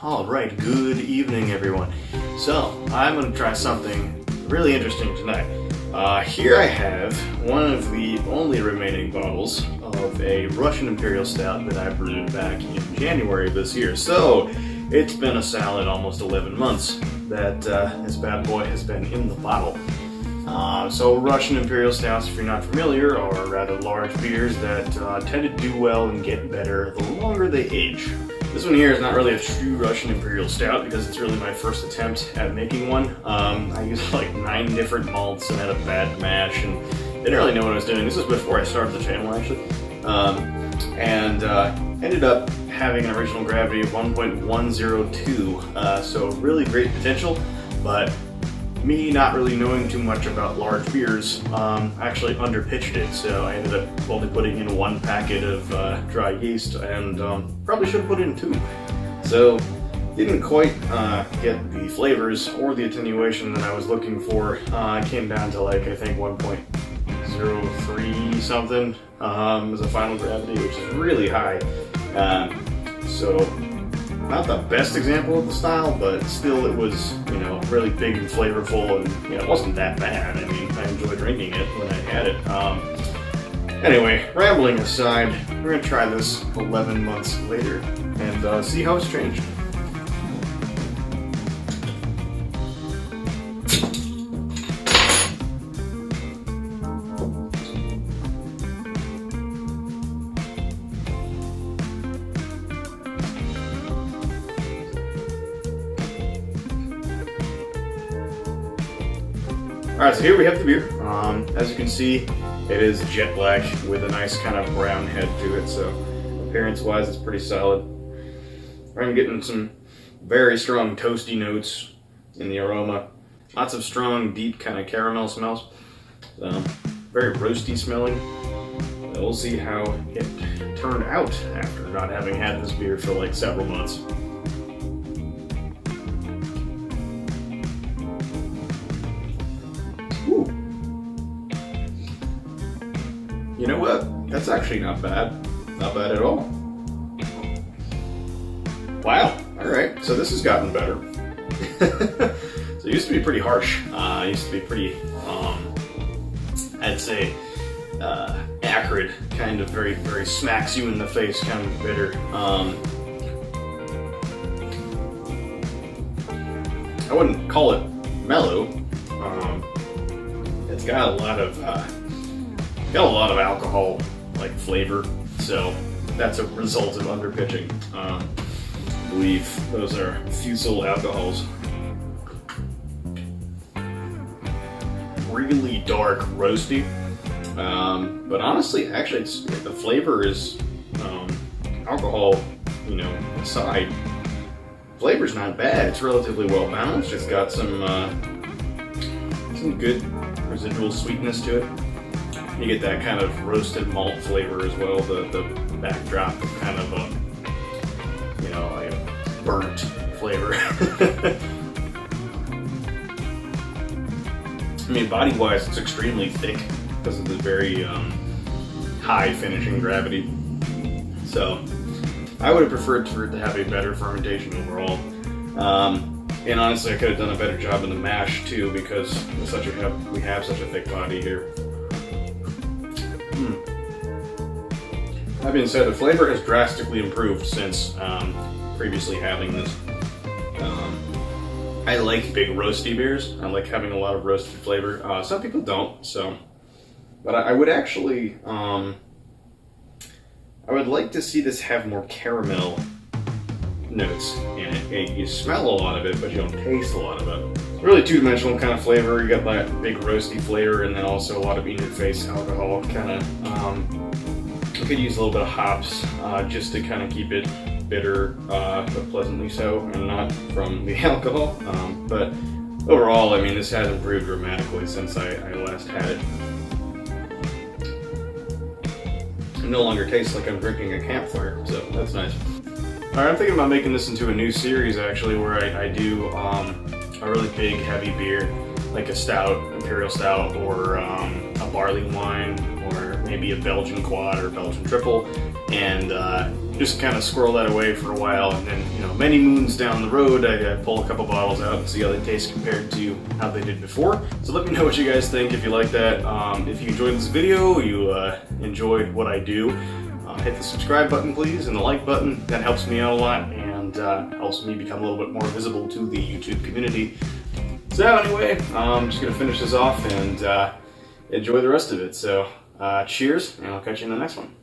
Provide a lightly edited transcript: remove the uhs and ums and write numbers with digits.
Alright, good evening everyone. So, I'm going to try something really interesting tonight. Here I have one of the only remaining bottles of a Russian Imperial Stout that I brewed back in January of this year. So, it's been a solid almost 11 months that this bad boy has been in the bottle. So Russian Imperial Stouts, if you're not familiar, are rather large beers that tend to do well and get better the longer they age. This one here is not really a true Russian Imperial Stout because it's really my first attempt at making one. I used like 9 different malts and had a bad mash and didn't really know what I was doing. This was before I started the channel actually. Ended up having an original gravity of 1.102, so really great potential, but me not really knowing too much about large beers actually underpitched it, so I ended up only putting in 1 packet of dry yeast and probably should have put in 2. So didn't quite get the flavors or the attenuation that I was looking for. I came down to like I think 1.03 something as a final gravity, which is really high. So not the best example of the style, but still it was, really big and flavorful, and it wasn't that bad. I mean, I enjoyed drinking it when I had it. Anyway, rambling aside, we're gonna try this 11 months later and see how it's changed. Alright, so here we have the beer. As you can see, it is jet black with a nice kind of brown head to it, so appearance-wise it's pretty solid. I'm getting some very strong toasty notes in the aroma. Lots of strong, deep kind of caramel smells. Very roasty smelling. We'll see how it turned out after not having had this beer for like several months. Ooh. You know what? That's actually not bad. Not bad at all. Wow. Alright, so this has gotten better. So it used to be pretty harsh. It used to be pretty, I'd say, acrid, kind of very, very smacks you in the face, kind of bitter. I wouldn't call it mellow. It's got a lot of alcohol like flavor, so that's a result of underpitching. I believe those are fusel alcohols. Really dark, roasty, but honestly, actually, the flavor is alcohol, aside. Flavor's not bad. It's relatively well balanced. It's got some good residual sweetness to it. You get that kind of roasted malt flavor as well. The backdrop of kind of a burnt flavor. I mean, body-wise, it's extremely thick because of the very high finishing gravity. So, I would have preferred for it to have a better fermentation overall. And honestly, I could have done a better job in the mash too, because we have such a thick body here. That being said, the flavor has drastically improved since previously having this. I like big roasty beers. I like having a lot of roasted flavor. Some people don't, but I would actually, I would like to see this have more caramel notes in it. You smell a lot of it, but you don't taste a lot of it. Really two-dimensional kind of flavor. You got that big roasty flavor, and then also a lot of in-your-face alcohol. Kind of, you could use a little bit of hops just to kind of keep it bitter, but pleasantly so, and not from the alcohol. But overall, I mean, this has improved dramatically since I last had it. It no longer tastes like I'm drinking a campfire, so that's nice. Alright, I'm thinking about making this into a new series actually, where I do a really big heavy beer, like a stout, Imperial Stout, or a barley wine, or maybe a Belgian quad or Belgian triple, and just kind of squirrel that away for a while, and then, you know, many moons down the road, I pull a couple bottles out and see how they taste compared to how they did before. So let me know what you guys think if you like that. If you enjoyed this video, you enjoy what I do, hit the subscribe button please, and the like button. That helps me out a lot, and helps me become a little bit more visible to the YouTube community. So anyway, I'm just going to finish this off and enjoy the rest of it. So cheers, and I'll catch you in the next one.